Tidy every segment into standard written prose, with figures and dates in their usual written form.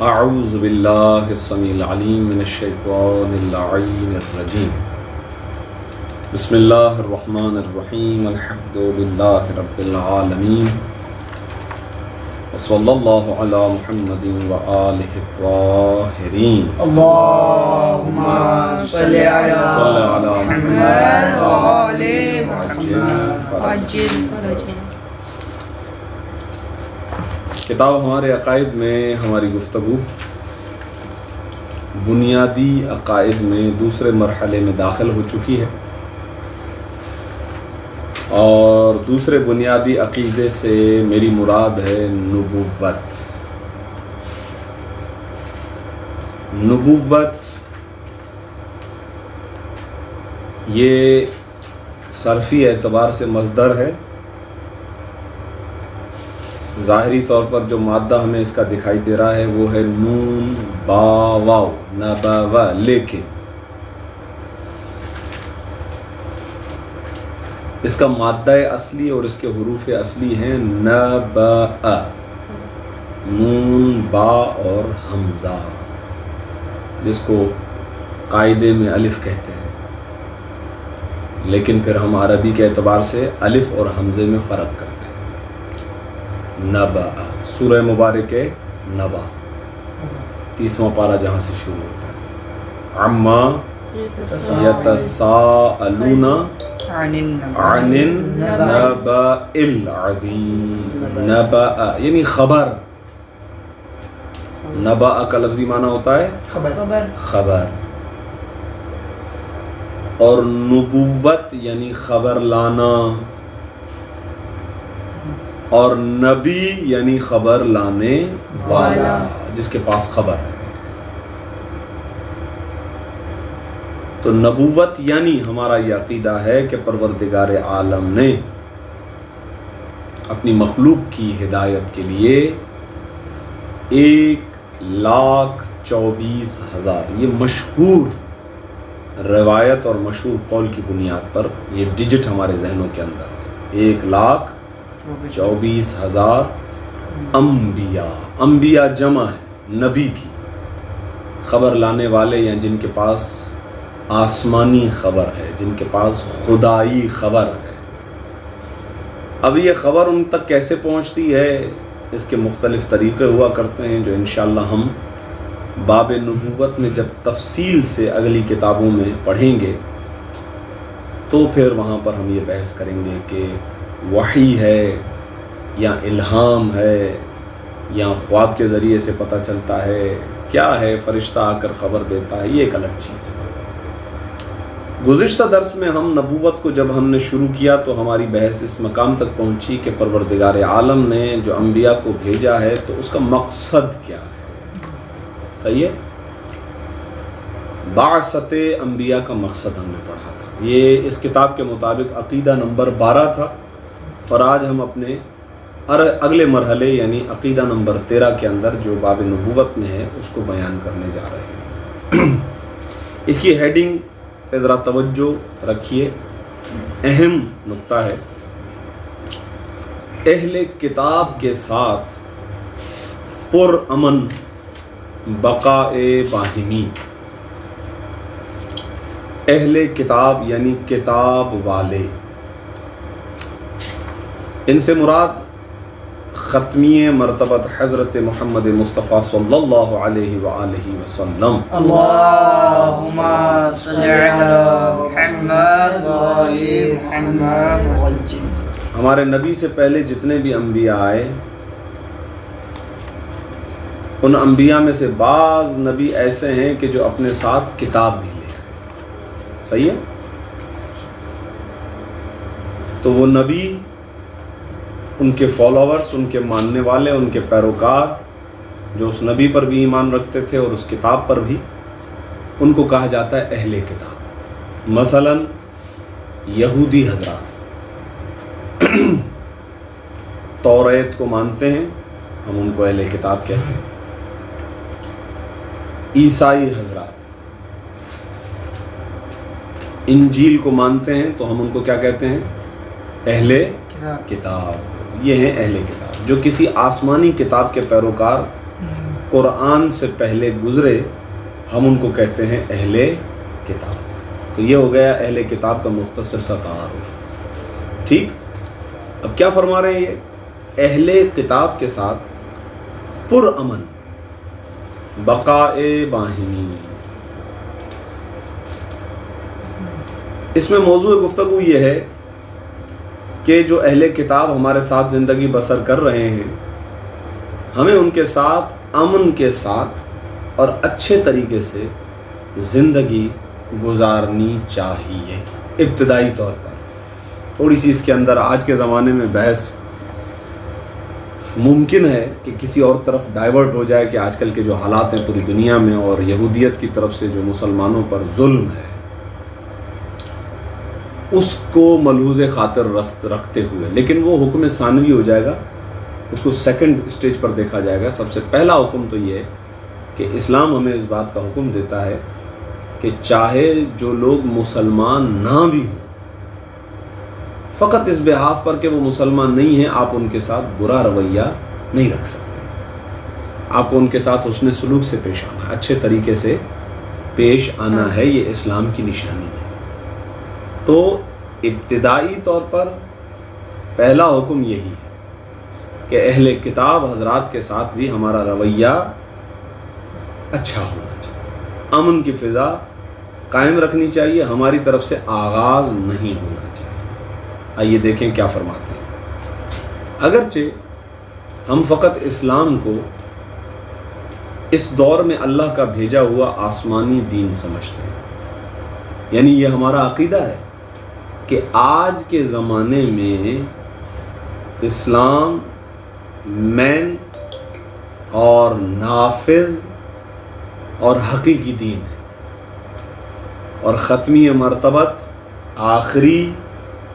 اعوذ باللہ السمیع العلیم من الشیطان اللعین الرجیم بسم اللہ الرحمن الرحیم الحمد للہ رب العالمین وصلی اللہ علی محمد وآلہ الطاہرین اللہم صلی علی محمد وآل محمد عجل فرجہ۔ کتاب ہمارے عقائد میں ہماری گفتگو بنیادی عقائد میں دوسرے مرحلے میں داخل ہو چکی ہے، اور دوسرے بنیادی عقیدے سے میری مراد ہے نبوت۔ نبوت یہ صرفی اعتبار سے مصدر ہے۔ ظاہری طور پر جو مادہ ہمیں اس کا دکھائی دے رہا ہے وہ ہے نون با واو نبوا، لیکن اس کا مادہ اصلی اور اس کے حروف اصلی ہیں نبأ، نون با اور حمزہ، جس کو قاعدے میں الف کہتے ہیں، لیکن پھر ہم عربی کے اعتبار سے الف اور حمزے میں فرق کرتے ہیں۔ نبأ سورہ مبارک نبا 30واں پارہ جہاں سے شروع ہوتا ہے، عما یتساءلون عن النبأ العظیم۔ نبأ یعنی خبر، نبأ کا لفظی معنی ہوتا ہے خبر، اور نبوت یعنی خبر لانا، اور نبی یعنی خبر لانے والا، جس کے پاس خبر ہے۔ تو نبوت یعنی ہمارا یہ عقیدہ ہے کہ پروردگار عالم نے اپنی مخلوق کی ہدایت کے لیے 1,24,000 یہ مشہور روایت اور مشہور قول کی بنیاد پر یہ ڈیجٹ ہمارے ذہنوں کے اندر ہے، 1,24,000 انبیاء۔ انبیاء جمع ہے نبی کی، خبر لانے والے، یا جن کے پاس آسمانی خبر ہے، جن کے پاس خدائی خبر ہے۔ اب یہ خبر ان تک کیسے پہنچتی ہے، اس کے مختلف طریقے ہوا کرتے ہیں، جو انشاءاللہ ہم باب نبوت میں جب تفصیل سے اگلی کتابوں میں پڑھیں گے تو پھر وہاں پر ہم یہ بحث کریں گے کہ وحی ہے یا الہام ہے یا خواب کے ذریعے سے پتہ چلتا ہے، کیا ہے، فرشتہ آ کر خبر دیتا ہے، یہ ایک الگ چیز ہے۔ گزشتہ درس میں ہم نبوت کو جب ہم نے شروع کیا تو ہماری بحث اس مقام تک پہنچی کہ پروردگار عالم نے جو انبیاء کو بھیجا ہے تو اس کا مقصد کیا ہے۔ صحیح ہے، بعثت انبیاء کا مقصد ہم نے پڑھا تھا، یہ اس کتاب کے مطابق عقیدہ نمبر 12 تھا، اور آج ہم اپنے اگلے مرحلے یعنی عقیدہ نمبر 13 کے اندر جو باب نبوت میں ہے اس کو بیان کرنے جا رہے ہیں۔ اس کی ہیڈنگ پہ ذرا توجہ رکھیے، اہم نقطہ ہے، اہل کتاب کے ساتھ پرامن بقاء باہمی۔ اہل کتاب یعنی کتاب والے، ان سے مراد ختمی مرتبت حضرت محمد مصطفیٰ صلی اللہ علیہ وآلہ وسلم۔ اللہم صلی علی محمد وآل محمد وعجل۔ ہمارے نبی سے پہلے جتنے بھی انبیاء آئے، ان انبیاء میں سے بعض نبی ایسے ہیں کہ جو اپنے ساتھ کتاب بھی لے آئے۔ صحیح ہے، تو وہ نبی، ان کے فالوورز، ان کے ماننے والے، ان کے پیروکار جو اس نبی پر بھی ایمان رکھتے تھے اور اس کتاب پر بھی، ان کو کہا جاتا ہے اہل کتاب۔ مثلا یہودی حضرات توریت کو مانتے ہیں، ہم ان کو اہل کتاب کہتے ہیں۔ عیسائی حضرات انجیل کو مانتے ہیں تو ہم ان کو کیا کہتے ہیں؟ اہل کتاب۔ یہ ہیں اہل کتاب جو کسی آسمانی کتاب کے پیروکار قرآن سے پہلے گزرے ہم ان کو کہتے ہیں اہل کتاب. تو یہ ہو گیا اہل کتاب کا مختصر سا تعارف. ٹھیک. اب کیا فرما رہے ہیں یہ؟ اہل کتاب کے ساتھ پرامن بقائے باہمی. اس میں موضوع گفتگو یہ ہے کہ جو اہل کتاب ہمارے ساتھ زندگی بسر کر رہے ہیں ہمیں ان کے ساتھ امن کے ساتھ اور اچھے طریقے سے زندگی گزارنی چاہیے. ابتدائی طور پر تھوڑی سی اس کے اندر آج کے زمانے میں بحث ممکن ہے کہ کسی اور طرف ڈائیورٹ ہو جائے کہ آج کل کے جو حالات ہیں پوری دنیا میں اور یہودیت کی طرف سے جو مسلمانوں پر ظلم ہے اس کو ملحوظ خاطر رکھتے ہوئے، لیکن وہ حکم ثانوی ہو جائے گا، اس کو سیکنڈ اسٹیج پر دیکھا جائے گا. سب سے پہلا حکم تو یہ ہے کہ اسلام ہمیں اس بات کا حکم دیتا ہے کہ چاہے جو لوگ مسلمان نہ بھی ہوں، فقط اس بحاف پر کہ وہ مسلمان نہیں ہیں آپ ان کے ساتھ برا رویہ نہیں رکھ سکتے. آپ کو ان کے ساتھ حسن سلوک سے پیش آنا ہے، اچھے طریقے سے پیش آنا ہے. یہ اسلام کی نشانی ہے. تو ابتدائی طور پر پہلا حکم یہی ہے کہ اہل کتاب حضرات کے ساتھ بھی ہمارا رویہ اچھا ہونا چاہیے، امن کی فضا قائم رکھنی چاہیے، ہماری طرف سے آغاز نہیں ہونا چاہیے. آئیے دیکھیں کیا فرماتے ہیں. اگرچہ ہم فقط اسلام کو اس دور میں اللہ کا بھیجا ہوا آسمانی دین سمجھتے ہیں، یعنی یہ ہمارا عقیدہ ہے کہ آج کے زمانے میں اسلام مین اور نافذ اور حقیقی دین ہے، اور ختمی مرتبت آخری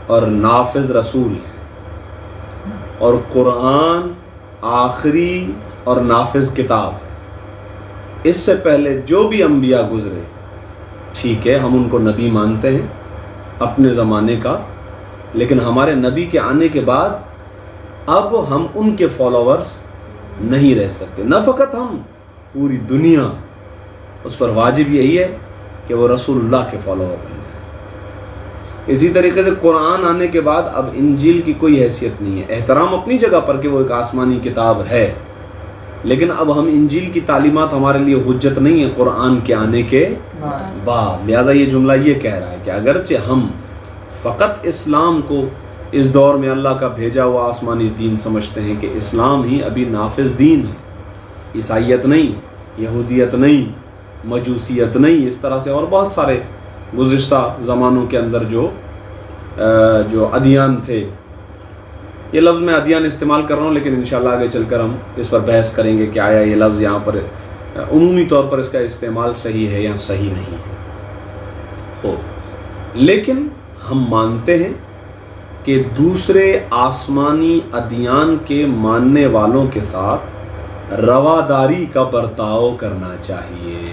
اور نافذ رسول ہے، اور قرآن آخری اور نافذ کتاب ہے. اس سے پہلے جو بھی انبیاء گزرے ٹھیک ہے ہم ان کو نبی مانتے ہیں اپنے زمانے کا، لیکن ہمارے نبی کے آنے کے بعد اب ہم ان کے فالوورز نہیں رہ سکتے. نہ فقط ہم، پوری دنیا اس پر واجب یہی ہے کہ وہ رسول اللہ کے فالوور بن جائے. اسی طریقے سے قرآن آنے کے بعد اب انجیل کی کوئی حیثیت نہیں ہے. احترام اپنی جگہ پر کہ وہ ایک آسمانی کتاب ہے، لیکن اب ہم انجیل کی تعلیمات ہمارے لیے حجت نہیں ہے قرآن کے آنے کے بعد. لہٰذا یہ جملہ یہ کہہ رہا ہے کہ اگرچہ ہم فقط اسلام کو اس دور میں اللہ کا بھیجا ہوا آسمانی دین سمجھتے ہیں کہ اسلام ہی ابھی نافذ دین ہے، عیسائیت نہیں، یہودیت نہیں، مجوسیت نہیں، اس طرح سے اور بہت سارے گزشتہ زمانوں کے اندر جو ادیان تھے. یہ لفظ میں ادیان استعمال کر رہا ہوں، لیکن انشاءاللہ آگے چل کر ہم اس پر بحث کریں گے کہ آیا یہ لفظ یہاں پر عمومی طور پر اس کا استعمال صحیح ہے یا صحیح نہیں ہے. لیکن ہم مانتے ہیں کہ دوسرے آسمانی ادیان کے ماننے والوں کے ساتھ رواداری کا برتاؤ کرنا چاہیے.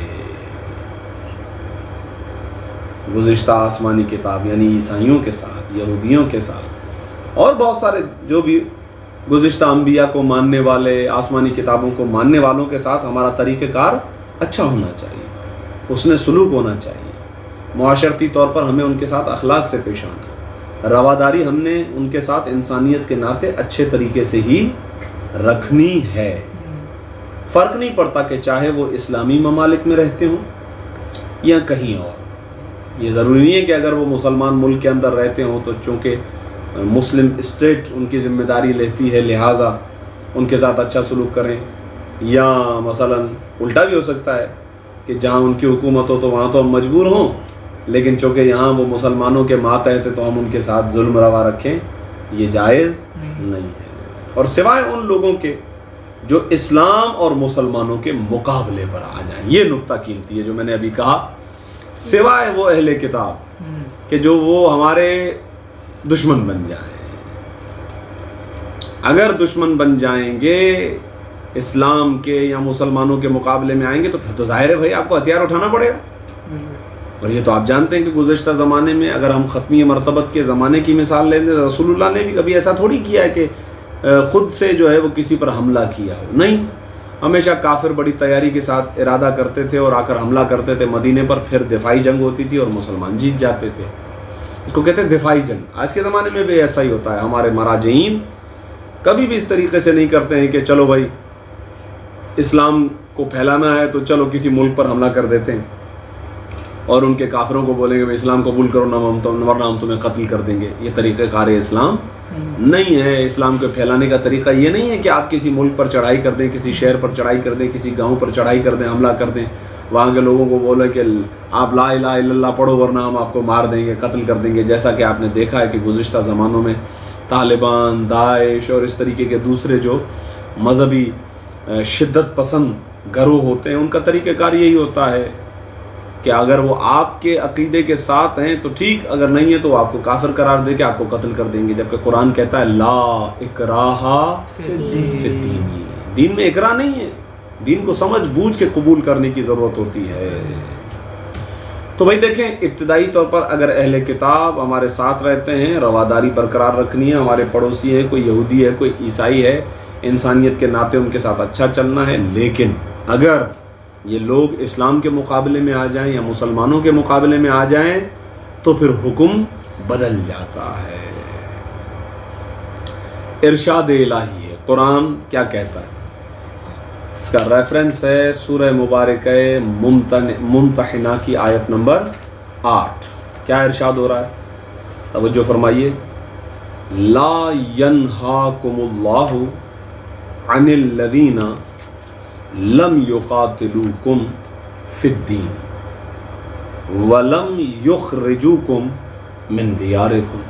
گزشتہ آسمانی کتاب یعنی عیسائیوں کے ساتھ، یہودیوں کے ساتھ اور بہت سارے جو بھی گزشتہ انبیاء کو ماننے والے، آسمانی کتابوں کو ماننے والوں کے ساتھ ہمارا طریقہ کار اچھا ہونا چاہیے، حسن سلوک ہونا چاہیے. معاشرتی طور پر ہمیں ان کے ساتھ اخلاق سے پیش آنا ہے. رواداری ہم نے ان کے ساتھ انسانیت کے ناطے اچھے طریقے سے ہی رکھنی ہے. فرق نہیں پڑتا کہ چاہے وہ اسلامی ممالک میں رہتے ہوں یا کہیں اور. یہ ضروری نہیں ہے کہ اگر وہ مسلمان ملک کے اندر رہتے ہوں تو چونکہ مسلم اسٹیٹ ان کی ذمہ داری لیتی ہے لہٰذا ان کے ساتھ اچھا سلوک کریں، یا مثلا الٹا بھی ہو سکتا ہے کہ جہاں ان کی حکومت ہو تو وہاں تو ہم مجبور ہوں، لیکن چونکہ یہاں وہ مسلمانوں کے ماتحت تو ہم ان کے ساتھ ظلم روا رکھیں، یہ جائز نہیں ہے. اور سوائے ان لوگوں کے جو اسلام اور مسلمانوں کے مقابلے پر آ جائیں. یہ نکتہ قیمتی ہے جو میں نے ابھی کہا. سوائے وہ اہل کتاب کہ جو وہ ہمارے دشمن بن جائیں. اگر دشمن بن جائیں گے اسلام کے یا مسلمانوں کے مقابلے میں آئیں گے تو پھر تو ظاہر ہے بھائی آپ کو ہتھیار اٹھانا پڑے گا. اور یہ تو آپ جانتے ہیں کہ گزشتہ زمانے میں اگر ہم ختمی مرتبت کے زمانے کی مثال لیں تو رسول اللہ نے بھی کبھی ایسا تھوڑی کیا ہے کہ خود سے جو ہے وہ کسی پر حملہ کیا ہو. نہیں، ہمیشہ کافر بڑی تیاری کے ساتھ ارادہ کرتے تھے اور آ کر حملہ کرتے تھے مدینے پر، پھر دفاعی جنگ ہوتی تھی اور مسلمان جیت جاتے تھے. اس کو کہتے ہیں دفاعی جنگ. آج کے زمانے میں بھی ایسا ہی ہوتا ہے. ہمارے مراجعین کبھی بھی اس طریقے سے نہیں کرتے ہیں کہ چلو بھائی اسلام کو پھیلانا ہے تو چلو کسی ملک پر حملہ کر دیتے ہیں اور ان کے کافروں کو بولیں گے اسلام قبول کرو ورنہ ہم تمہیں قتل کر دیں گے. یہ طریقہ کار اسلام نہیں ہے. اسلام کو پھیلانے کا طریقہ یہ نہیں ہے کہ آپ کسی ملک پر چڑھائی کر دیں، کسی شہر پر چڑھائی کر دیں، کسی گاؤں پر چڑھائی کر دیں، حملہ کر دیں، وہاں کے لوگوں کو بولے کہ آپ لا الہ الا اللہ پڑھو ورنہ ہم آپ کو مار دیں گے، قتل کر دیں گے. جیسا کہ آپ نے دیکھا ہے کہ گزشتہ زمانوں میں طالبان، داعش اور اس طریقے کے دوسرے جو مذہبی شدت پسند گروہ ہوتے ہیں ان کا طریقہ کار یہی ہوتا ہے کہ اگر وہ آپ کے عقیدے کے ساتھ ہیں تو ٹھیک، اگر نہیں ہے تو وہ آپ کو کافر قرار دے کے آپ کو قتل کر دیں گے. جبکہ قرآن کہتا ہے لا اکراہ فی الدین، دین میں اکراہ نہیں ہے. دین کو سمجھ بوجھ کے قبول کرنے کی ضرورت ہوتی ہے. تو بھائی دیکھیں، ابتدائی طور پر اگر اہل کتاب ہمارے ساتھ رہتے ہیں، رواداری برقرار رکھنی ہے، ہمارے پڑوسی ہے، کوئی یہودی ہے، کوئی عیسائی ہے، انسانیت کے ناطے ان کے ساتھ اچھا چلنا ہے. لیکن اگر یہ لوگ اسلام کے مقابلے میں آ جائیں یا مسلمانوں کے مقابلے میں آ جائیں تو پھر حکم بدل جاتا ہے. ارشاد الہی ہے. قرآن کیا کہتا ہے؟ اس کا ریفرنس ہے سورہ مبارکہ ممتحنہ کی آیت نمبر 8. کیا ارشاد ہو رہا ہے؟ توجہ فرمائیے. لا ینہاکم اللہ عن الذین لم یقاتلوکم فی الدین ولم یخرجوکم من دیارکم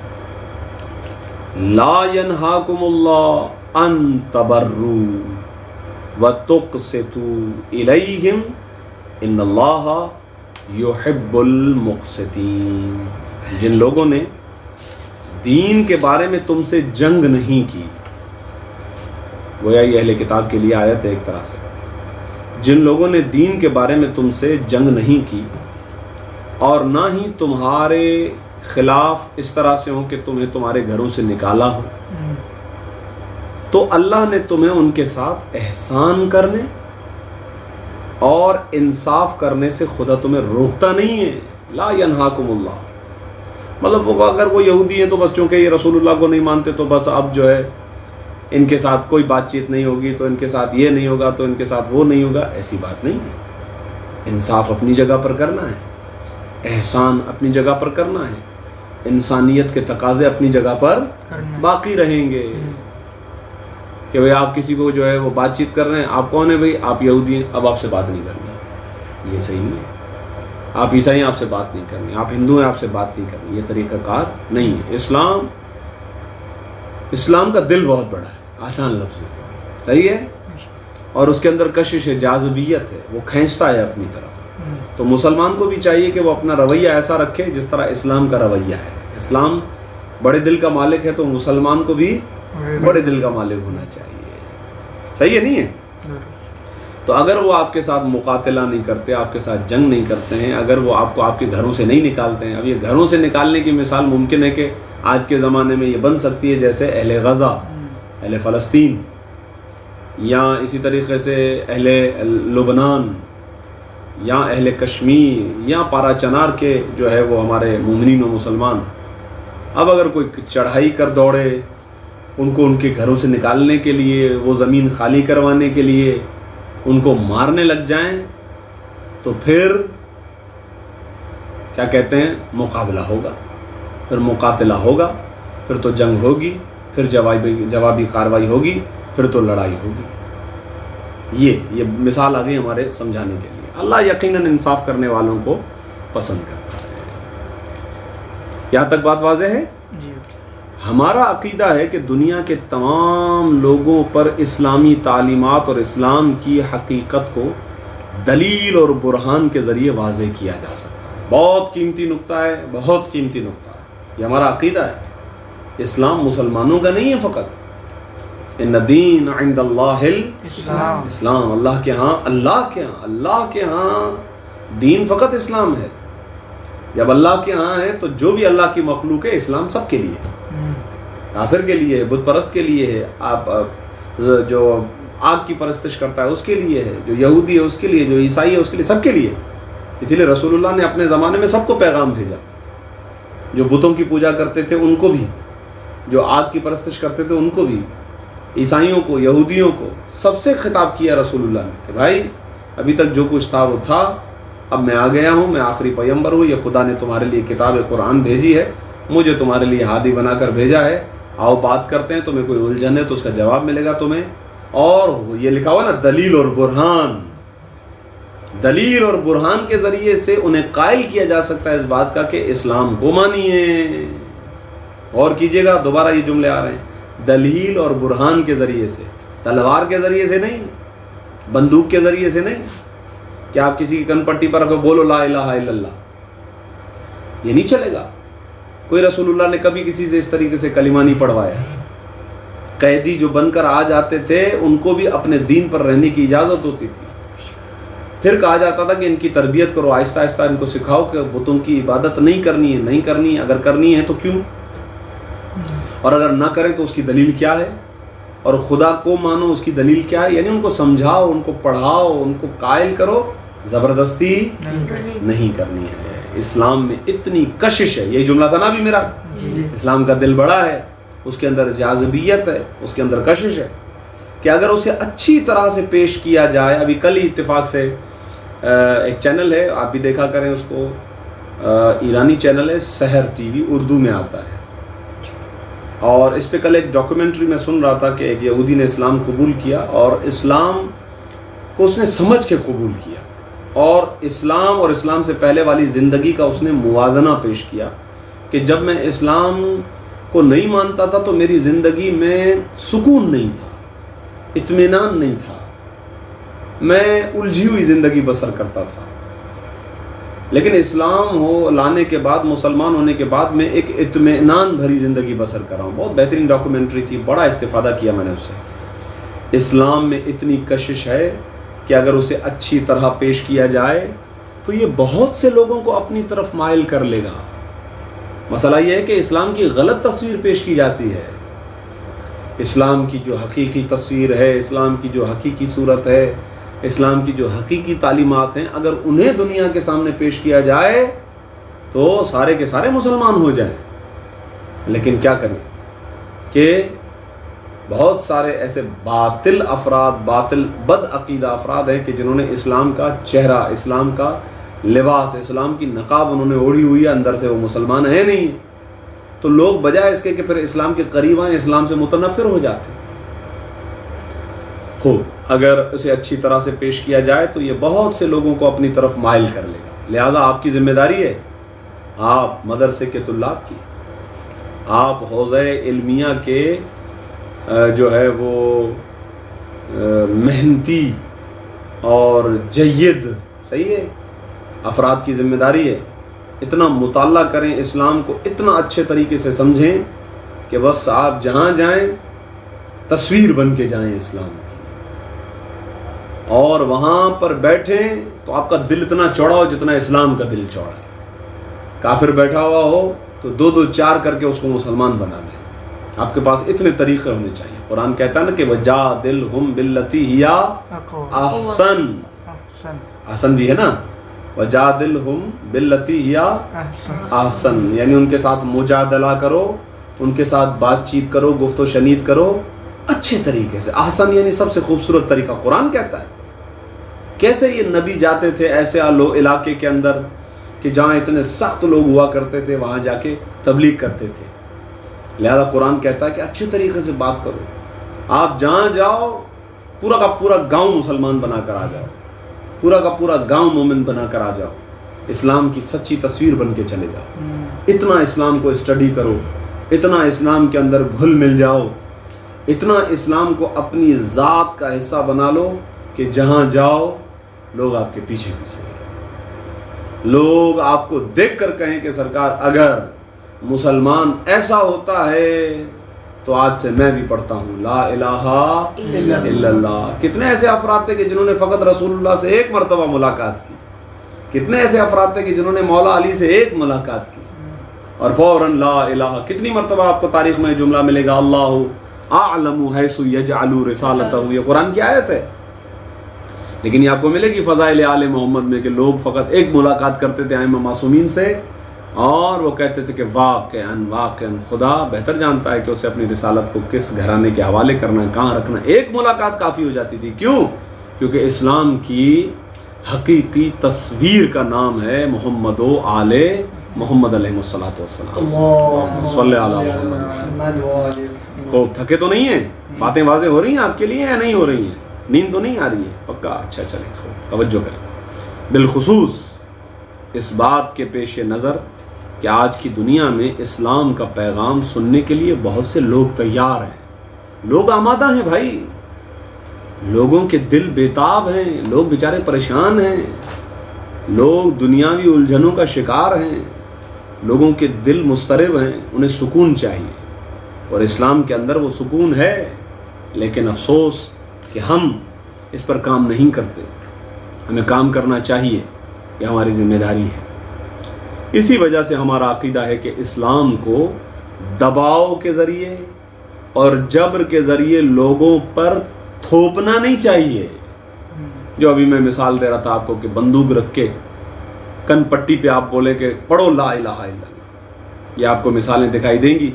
لا ینہاکم اللہ ان تبروا وتقسطوا الیہم ان اللہ یحب المقسطین. جن لوگوں نے دین کے بارے میں تم سے جنگ نہیں کی، گویا یہ اہل کتاب کے لیے آیت ہے ایک طرح سے. جن لوگوں نے دین کے بارے میں تم سے جنگ نہیں کی اور نہ ہی تمہارے خلاف اس طرح سے ہوں کہ تمہیں تمہارے گھروں سے نکالا ہو، تو اللہ نے تمہیں ان کے ساتھ احسان کرنے اور انصاف کرنے سے خدا تمہیں روکتا نہیں ہے. لا ینہاکم اللہ، مطلب اگر وہ یہودی ہیں تو بس چونکہ یہ رسول اللہ کو نہیں مانتے تو بس اب جو ہے ان کے ساتھ کوئی بات چیت نہیں ہوگی، تو ان کے ساتھ یہ نہیں ہوگا، تو ان کے ساتھ وہ نہیں ہوگا. ایسی بات نہیں ہے. انصاف اپنی جگہ پر کرنا ہے، احسان اپنی جگہ پر کرنا ہے، انسانیت کے تقاضے اپنی جگہ پر باقی رہیں گے. کہ بھئی آپ کسی کو جو ہے وہ بات چیت کر رہے ہیں، آپ کون ہیں بھئی؟ آپ یہودی ہیں، اب آپ سے بات نہیں کرنی، یہ صحیح نہیں ہے. آپ عیسائی ہیں، آپ سے بات نہیں کرنی. آپ ہندو ہیں، آپ سے بات نہیں کرنی. یہ طریقہ کار نہیں ہے. اسلام کا دل بہت بڑا ہے، آسان لفظ ہے، صحیح ہے، اور اس کے اندر کشش جاذبیت ہے، وہ کھینچتا ہے اپنی طرف. تو مسلمان کو بھی چاہیے کہ وہ اپنا رویہ ایسا رکھے جس طرح اسلام کا رویہ ہے. اسلام بڑے دل کا مالک ہے تو مسلمان کو بھی بڑے دل کا مالک ہونا چاہیے. صحیح ہے نہیں ہے؟ تو اگر وہ آپ کے ساتھ مقاتلہ نہیں کرتے، آپ کے ساتھ جنگ نہیں کرتے ہیں، اگر وہ آپ کو آپ کے گھروں سے نہیں نکالتے ہیں. اب یہ گھروں سے نکالنے کی مثال ممکن ہے کہ آج کے زمانے میں یہ بن سکتی ہے جیسے اہل غزہ، اہل فلسطین، یا اسی طریقے سے اہل لبنان یا اہل کشمیر یا پارا چنار کے جو ہے وہ ہمارے مومنین و مسلمان. اب اگر کوئی چڑھائی کر دوڑے ان کو ان کے گھروں سے نکالنے کے لیے، وہ زمین خالی کروانے کے لیے ان کو مارنے لگ جائیں تو پھر کیا کہتے ہیں؟ مقابلہ ہوگا، پھر مقاتلہ ہوگا، پھر تو جنگ ہوگی، پھر جوابی کارروائی ہوگی، پھر تو لڑائی ہوگی. یہ مثال آ گئی ہمارے سمجھانے کے لیے. اللہ یقیناً انصاف کرنے والوں کو پسند کرتا ہے. یہاں تک بات واضح ہے؟ ہمارا عقیدہ ہے کہ دنیا کے تمام لوگوں پر اسلامی تعلیمات اور اسلام کی حقیقت کو دلیل اور برہان کے ذریعے واضح کیا جا سکتا ہے. بہت قیمتی نقطہ ہے، بہت قیمتی نقطہ ہے. یہ ہمارا عقیدہ ہے. اسلام مسلمانوں کا نہیں ہے فقط. ان الدین عند اللہ الاسلام. اللہ کے ہاں دین فقط اسلام ہے. جب اللہ کے ہاں ہے تو جو بھی اللہ کی مخلوق ہے اسلام سب کے لیے ہے. کافر کے لیے ہے، بت پرست کے لیے ہے، آپ جو آگ کی پرستش کرتا ہے اس کے لیے ہے، جو یہودی ہے اس کے لیے، جو عیسائی ہے اس کے لیے، سب کے لیے۔ اسی لیے رسول اللہ نے اپنے زمانے میں سب کو پیغام بھیجا، جو بتوں کی پوجا کرتے تھے ان کو بھی، جو آگ کی پرستش کرتے تھے ان کو بھی، عیسائیوں کو، یہودیوں کو، سب سے خطاب کیا رسول اللہ نے کہ بھائی ابھی تک جو کچھ تھا وہ تھا، اب میں آ گیا ہوں، میں آخری پیغمبر ہوں، یہ خدا نے تمہارے لیے کتاب قرآن بھیجی ہے، مجھے تمہارے لیے ہادی بنا کر بھیجا ہے، آؤ بات کرتے ہیں، تمہیں کوئی الجھن ہے تو اس کا جواب ملے گا تمہیں۔ اور یہ لکھا ہوا نا دلیل اور برہان، دلیل اور برہان کے ذریعے سے انہیں قائل کیا جا سکتا ہے اس بات کا کہ اسلام کو مانیے۔ اور کیجئے گا، دوبارہ یہ جملے آ رہے ہیں، دلیل اور برہان کے ذریعے سے، تلوار کے ذریعے سے نہیں، بندوق کے ذریعے سے نہیں کہ آپ کسی کی کن پٹی پر رکھو بولو لا الہ الا اللہ، یہ نہیں چلے گا۔ کوئی رسول اللہ نے کبھی کسی سے اس طریقے سے کلمہ نہیں پڑھوایا۔ قیدی جو بن کر آ جاتے تھے ان کو بھی اپنے دین پر رہنے کی اجازت ہوتی تھی، پھر کہا جاتا تھا کہ ان کی تربیت کرو، آہستہ آہستہ ان کو سکھاؤ کہ بتوں کی عبادت نہیں کرنی ہے، نہیں کرنی ہے، اگر کرنی ہے تو کیوں، اور اگر نہ کریں تو اس کی دلیل کیا ہے، اور خدا کو مانو اس کی دلیل کیا ہے۔ یعنی ان کو سمجھاؤ، ان کو پڑھاؤ، ان کو قائل کرو، زبردستی نہیں کرنی ہے۔ اسلام میں اتنی کشش ہے، یہی جملہ تھا نا ابھی میرا، اسلام کا دل بڑا ہے، اس کے اندر جاذبیت ہے، اس کے اندر کشش ہے کہ اگر اسے اچھی طرح سے پیش کیا جائے۔ ابھی کل ہی اتفاق سے ایک چینل ہے، آپ بھی دیکھا کریں اس کو، ایرانی چینل ہے، سحر ٹی وی، اردو میں آتا ہے، اور اس پہ کل ایک ڈاکومنٹری میں سن رہا تھا کہ ایک یہودی نے اسلام قبول کیا، اور اسلام کو اس نے سمجھ کے قبول کیا، اور اسلام سے پہلے والی زندگی کا اس نے موازنہ پیش کیا کہ جب میں اسلام کو نہیں مانتا تھا تو میری زندگی میں سکون نہیں تھا، اطمینان نہیں تھا، میں الجھی ہوئی زندگی بسر کرتا تھا، لیکن اسلام لانے کے بعد، مسلمان ہونے کے بعد میں ایک اطمینان بھری زندگی بسر کر رہا ہوں۔ بہت بہترین ڈاکومنٹری تھی، بڑا استفادہ کیا میں نے اس سے۔ اسلام میں اتنی کشش ہے کہ اگر اسے اچھی طرح پیش کیا جائے تو یہ بہت سے لوگوں کو اپنی طرف مائل کر لے گا۔ مسئلہ یہ ہے کہ اسلام کی غلط تصویر پیش کی جاتی ہے۔ اسلام کی جو حقیقی تصویر ہے، اسلام کی جو حقیقی صورت ہے، اسلام کی جو حقیقی تعلیمات ہیں، اگر انہیں دنیا کے سامنے پیش کیا جائے تو سارے کے سارے مسلمان ہو جائیں۔ لیکن کیا کریں کہ بہت سارے ایسے باطل افراد، بد عقیدہ افراد ہیں کہ جنہوں نے اسلام کا چہرہ، اسلام کا لباس، اسلام کی نقاب انہوں نے اوڑھی ہوئی ہے، اندر سے وہ مسلمان ہیں نہیں، تو لوگ بجائے اس کے کہ پھر اسلام کے قریب آئیں، اسلام سے متنفر ہو جاتے ہیں۔ خوب اگر اسے اچھی طرح سے پیش کیا جائے تو یہ بہت سے لوگوں کو اپنی طرف مائل کر لے گا۔ لہٰذا آپ کی ذمہ داری ہے، آپ مدرسے کے طلاب کی، آپ حوزہ علمیہ کے جو ہے وہ محنتی اور جید، صحیح ہے، افراد کی ذمہ داری ہے، اتنا مطالعہ کریں اسلام کو، اتنا اچھے طریقے سے سمجھیں کہ بس آپ جہاں جائیں تصویر بن کے جائیں اسلام کی، اور وہاں پر بیٹھیں تو آپ کا دل اتنا چوڑا ہو جتنا اسلام کا دل چوڑا ہے۔ کافر بیٹھا ہوا ہو تو دو دو چار کر کے اس کو مسلمان بنا دیں۔ آپ کے پاس اتنے طریقے ہونے چاہیے۔ قرآن کہتا ہے نا کہ وَجَادِلْهُمْ بِالَّتِي هِيَ أَحْسَنُ، احسن بھی ہے نا، وَجَادِلْهُمْ بِالَّتِي هِيَ أَحْسَنُ، یعنی ان کے ساتھ مجادلہ کرو، ان کے ساتھ بات چیت کرو، گفت و شنید کرو اچھے طریقے سے۔ احسن یعنی سب سے خوبصورت طریقہ قرآن کہتا ہے۔ کیسے یہ نبی جاتے تھے ایسے علاقے کے اندر کہ جہاں اتنے سخت لوگ ہوا کرتے تھے، وہاں جا کے تبلیغ کرتے تھے۔ لہذا قرآن کہتا ہے کہ اچھے طریقے سے بات کرو، آپ جہاں جاؤ پورا کا پورا گاؤں مسلمان بنا کر آ جاؤ، پورا کا پورا گاؤں مومن بنا کر آ جاؤ، اسلام کی سچی تصویر بن کے چلے جاؤ۔ اتنا اسلام کو اسٹڈی کرو، اتنا اسلام کے اندر گھل مل جاؤ، اتنا اسلام کو اپنی ذات کا حصہ بنا لو کہ جہاں جاؤ لوگ آپ کے پیچھے پیچھے جائیں، لوگ آپ کو دیکھ کر کہیں کہ سرکار اگر مسلمان ایسا ہوتا ہے تو آج سے میں بھی پڑھتا ہوں لا الہ الا اللہ۔ کتنے ایسے افراد تھے کہ جنہوں نے فقط رسول اللہ سے ایک مرتبہ ملاقات کی، کتنے ایسے افراد تھے کہ جنہوں نے مولا علی سے ایک ملاقات کی اور فوراً لا الہ۔ کتنی مرتبہ آپ کو تاریخ میں جملہ ملے گا اللہ اعلم حیث یجعل رسالتہ، یہ قرآن کی آیت ہے. لیکن یہ آپ کو ملے گی فضائل آل محمد میں کہ لوگ فقط ایک ملاقات کرتے تھے ائمہ معصومین سے اور وہ کہتے تھے کہ واقعاً خدا بہتر جانتا ہے کہ اسے اپنی رسالت کو کس گھرانے کے حوالے کرنا ہے، کہاں رکھنا ہے. ایک ملاقات کافی ہو جاتی تھی. کیوں؟ کیونکہ اسلام کی حقیقی تصویر کا نام ہے محمد و آل محمد علیہ الصلوۃ والسلام. صلی اللہ علیہ وسلم. خوب تھکے تو نہیں ہیں؟ باتیں واضح ہو رہی ہیں آپ کے لیے یا نہیں ہو رہی ہیں؟ نیند تو نہیں آ رہی ہے؟ پکا؟ اچھا چلیں خوب توجہ کریں. بالخصوص اس بات کے پیش نظر کہ آج کی دنیا میں اسلام کا پیغام سننے کے لیے بہت سے لوگ تیار ہیں، لوگ آمادہ ہیں بھائی، لوگوں کے دل بےتاب ہیں، لوگ بیچارے پریشان ہیں، لوگ دنیاوی الجھنوں کا شکار ہیں، لوگوں کے دل مضطرب ہیں، انہیں سکون چاہیے اور اسلام کے اندر وہ سکون ہے. لیکن افسوس کہ ہم اس پر کام نہیں کرتے. ہمیں کام کرنا چاہیے، یہ ہماری ذمہ داری ہے. اسی وجہ سے ہمارا عقیدہ ہے کہ اسلام کو دباؤ کے ذریعے اور جبر کے ذریعے لوگوں پر تھوپنا نہیں چاہیے. جو ابھی میں مثال دے رہا تھا آپ کو کہ بندوق رکھ کے کن پٹی پہ آپ بولے کہ پڑھو لا الہ الا اللہ. یہ آپ کو مثالیں دکھائی دیں گی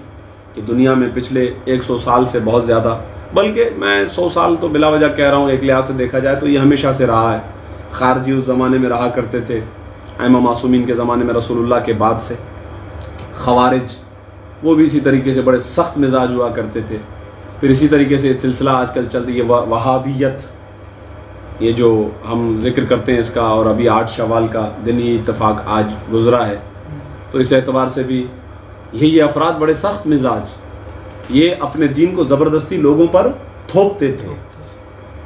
کہ دنیا میں پچھلے 100 سال سے بہت زیادہ، بلکہ میں 100 سال تو بلا وجہ کہہ رہا ہوں، ایک لحاظ سے دیکھا جائے تو یہ ہمیشہ سے رہا ہے. خارجی اس زمانے میں رہا کرتے تھے، ائمہ معصومین کے زمانے میں رسول اللہ کے بعد سے. خوارج وہ بھی اسی طریقے سے بڑے سخت مزاج ہوا کرتے تھے. پھر اسی طریقے سے سلسلہ آج کل چلتی ہے وہابیت، یہ جو ہم ذکر کرتے ہیں اس کا، اور ابھی 8 شوال کا دینی اتفاق آج گزرا ہے، تو اس اعتبار سے بھی یہ افراد بڑے سخت مزاج، یہ اپنے دین کو زبردستی لوگوں پر تھوپتے تھے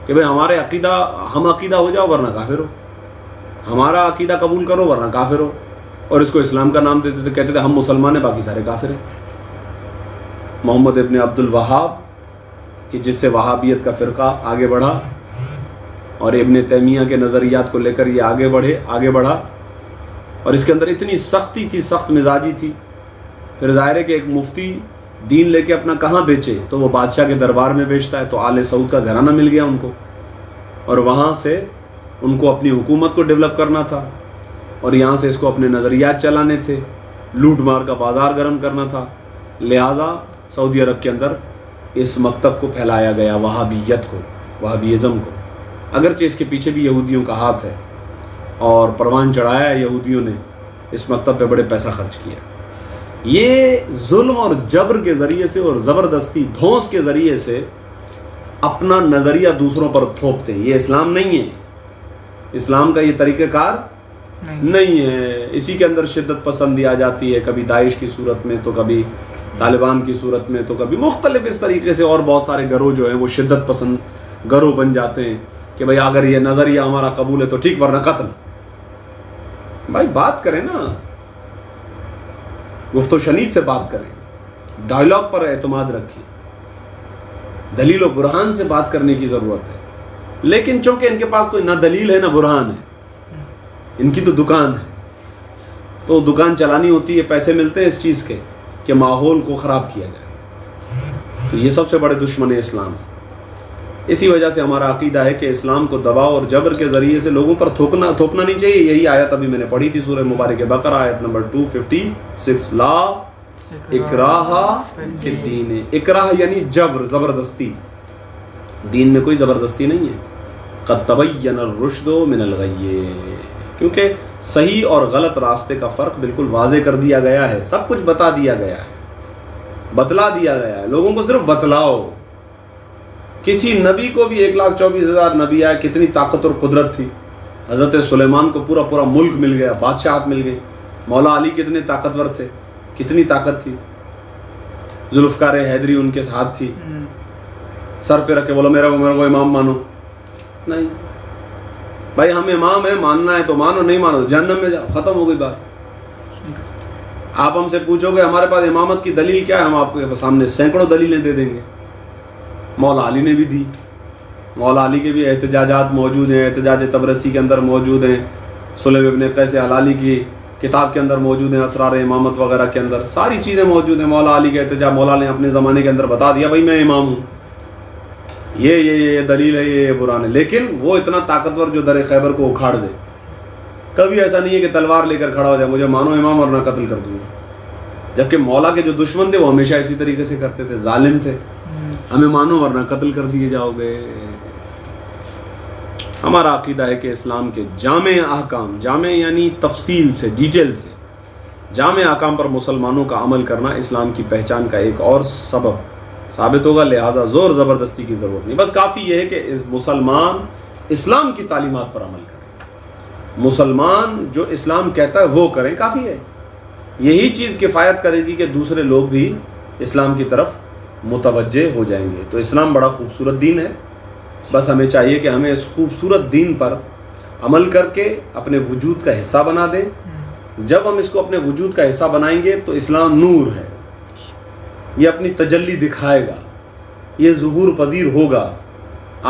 کہ بھئی ہمارے عقیدہ، ہم عقیدہ ہو جاؤ ورنہ کافر ہو، ہمارا عقیدہ قبول کرو ورنہ کافر ہو. اور اس کو اسلام کا نام دیتے تھے، کہتے تھے ہم مسلمان ہیں باقی سارے کافر ہیں. محمد ابن عبد الوہاب کہ جس سے وہابیت کا فرقہ آگے بڑھا اور ابن تیمیہ کے نظریات کو لے کر یہ آگے بڑھا، اور اس کے اندر اتنی سختی تھی، سخت مزاجی تھی. پھر ظاہر ہے کہ ایک مفتی دین لے کے اپنا کہاں بیچے، تو وہ بادشاہ کے دربار میں بیچتا ہے. تو آل سعود کا گھرانہ مل گیا ان کو، اور وہاں سے ان کو اپنی حکومت کو ڈیولپ کرنا تھا، اور یہاں سے اس کو اپنے نظریات چلانے تھے، لوٹ مار کا بازار گرم کرنا تھا. لہٰذا سعودی عرب کے اندر اس مکتب کو پھیلایا گیا، وہابیت کو، وہابیزم کو. اگرچہ اس کے پیچھے بھی یہودیوں کا ہاتھ ہے، اور پروان چڑھایا ہے یہودیوں نے، اس مکتب پہ بڑے پیسہ خرچ کیا. یہ ظلم اور جبر کے ذریعے سے اور زبردستی دھونس کے ذریعے سے اپنا نظریہ دوسروں پر تھوپتے ہیں. یہ اسلام نہیں ہے، اسلام کا یہ طریقہ کار نہیں ہے. اسی کے اندر شدت پسندی آ جاتی ہے، کبھی داعش کی صورت میں، تو کبھی طالبان کی صورت میں، تو کبھی مختلف اس طریقے سے، اور بہت سارے گروہ جو ہیں وہ شدت پسند گروہ بن جاتے ہیں کہ بھئی اگر یہ نظریہ ہمارا قبول ہے تو ٹھیک ورنہ قتل. بھائی بات کریں نا، گفت و شنید سے بات کریں، ڈائلاگ پر اعتماد رکھیں، دلیل و برہان سے بات کرنے کی ضرورت ہے. لیکن چونکہ ان کے پاس کوئی نہ دلیل ہے نہ برہان ہے، ان کی تو دکان ہے، تو دکان چلانی ہوتی ہے، پیسے ملتے ہیں اس چیز کے کہ ماحول کو خراب کیا جائے. تو یہ سب سے بڑے دشمن اسلام ہے. اسی وجہ سے ہمارا عقیدہ ہے کہ اسلام کو دباؤ اور جبر کے ذریعے سے لوگوں پر تھوپنا نہیں چاہیے. یہی آیت ابھی میں نے پڑھی تھی سورہ مبارکہ بقرہ، آیت نمبر 256، لا اکراہ فی الدین. اکراہ یعنی جبر، زبردستی. دین میں کوئی زبردستی نہیں ہے. قد تبین الرشد من الغی، کیونکہ صحیح اور غلط راستے کا فرق بالکل واضح کر دیا گیا ہے، سب کچھ بتا دیا گیا ہے، بتلا دیا گیا ہے. لوگوں کو صرف بتلاؤ. کسی نبی کو بھی 1,24,000 نبی آئے، کتنی طاقت اور قدرت تھی. حضرت سلیمان کو پورا ملک مل گیا، بادشاہت مل گئی. مولا علی کتنے طاقتور تھے، کتنی طاقت تھی. ذوالفقار حیدری ان کے ہاتھ تھی، سر پہ رکھ کے بولو میرا کو امام مانو. نہیں بھائی، ہم امام ہیں، ماننا ہے تو مانو، نہیں مانو جہنم میں جاؤ، ختم ہو گئی بات. آپ ہم سے پوچھو گے ہمارے پاس امامت کی دلیل کیا ہے، ہم آپ کے سامنے سینکڑوں دلیلیں دے دیں گے. مولا علی نے بھی دی، مولا علی کے بھی احتجاجات موجود ہیں، احتجاج تبرسی کے اندر موجود ہیں. سلیم ابن قیس حلالی کی کتاب کے اندر موجود ہیں، اسرار امامت وغیرہ کے اندر ساری چیزیں موجود ہیں. مولا علی کا احتجاج، مولا نے اپنے زمانے کے اندر بتا دیا بھائی میں امام ہوں، یہ دلیل ہے، یہ برہان ہے. لیکن وہ اتنا طاقتور جو در خیبر کو اکھاڑ دے. کبھی ایسا نہیں ہے کہ تلوار لے کر کھڑا ہو جائے مجھے مانو امام اور نہ قتل کر دوں گا. جبکہ مولا کے جو دشمن تھے وہ ہمیشہ اسی طریقے سے کرتے تھے، ظالم تھے، ہمیں مانو ورنہ قتل کر دیے جاؤ گے. ہمارا عقیدہ ہے کہ اسلام کے جامع احکام، جامع یعنی تفصیل سے، ڈیٹیل سے جامع احکام پر مسلمانوں کا عمل کرنا اسلام کی پہچان کا ایک اور سبب ثابت ہوگا. لہٰذا زور زبردستی کی ضرورت نہیں، بس کافی یہ ہے کہ مسلمان اسلام کی تعلیمات پر عمل کریں. مسلمان جو اسلام کہتا ہے وہ کریں، کافی ہے. یہی چیز کفایت کرے گی کہ دوسرے لوگ بھی اسلام کی طرف متوجہ ہو جائیں گے. تو اسلام بڑا خوبصورت دین ہے، بس ہمیں چاہیے کہ ہمیں اس خوبصورت دین پر عمل کر کے اپنے وجود کا حصہ بنا دیں. جب ہم اس کو اپنے وجود کا حصہ بنائیں گے تو اسلام نور ہے، یہ اپنی تجلی دکھائے گا، یہ ظہور پذیر ہوگا.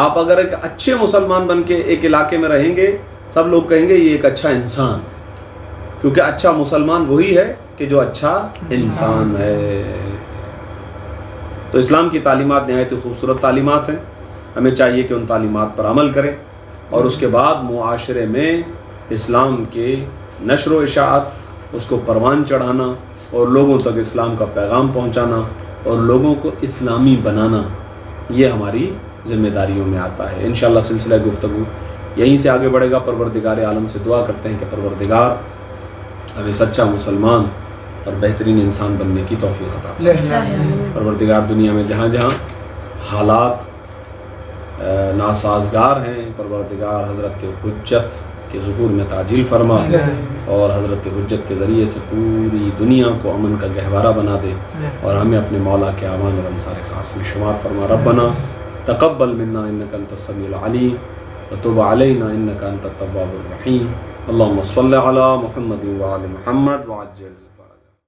آپ اگر ایک اچھے مسلمان بن کے ایک علاقے میں رہیں گے سب لوگ کہیں گے یہ ایک اچھا انسان ہے، کیونکہ اچھا مسلمان وہی ہے کہ جو اچھا انسان ہے. تو اسلام کی تعلیمات نہایت خوبصورت تعلیمات ہیں، ہمیں چاہیے کہ ان تعلیمات پر عمل کریں اور اس کے بعد معاشرے میں اسلام کے نشر و اشاعت، اس کو پروان چڑھانا اور لوگوں تک اسلام کا پیغام پہنچانا اور لوگوں کو اسلامی بنانا، یہ ہماری ذمہ داریوں میں آتا ہے. انشاءاللہ سلسلہ گفتگو یہیں سے آگے بڑھے گا. پروردگار عالم سے دعا کرتے ہیں کہ پروردگار ہمیں سچا مسلمان اور بہترین انسان بننے کی توفیق عطا فرمائے. پروردگار دنیا میں جہاں جہاں حالات ناسازگار ہیں، پروردگار حضرت حجت کے ظہور میں تعجیل فرما اور حضرت حجت کے ذریعے سے پوری دنیا کو امن کا گہوارہ بنا دے اور ہمیں اپنے مولا کے اعوان اور انصار خاص میں شمار فرما. ربنا تقبل منا انک انت السمیع العلیم وتب علینا انک انت التواب الرحیم. اللهم صل علی محمد وعلی محمد وعجل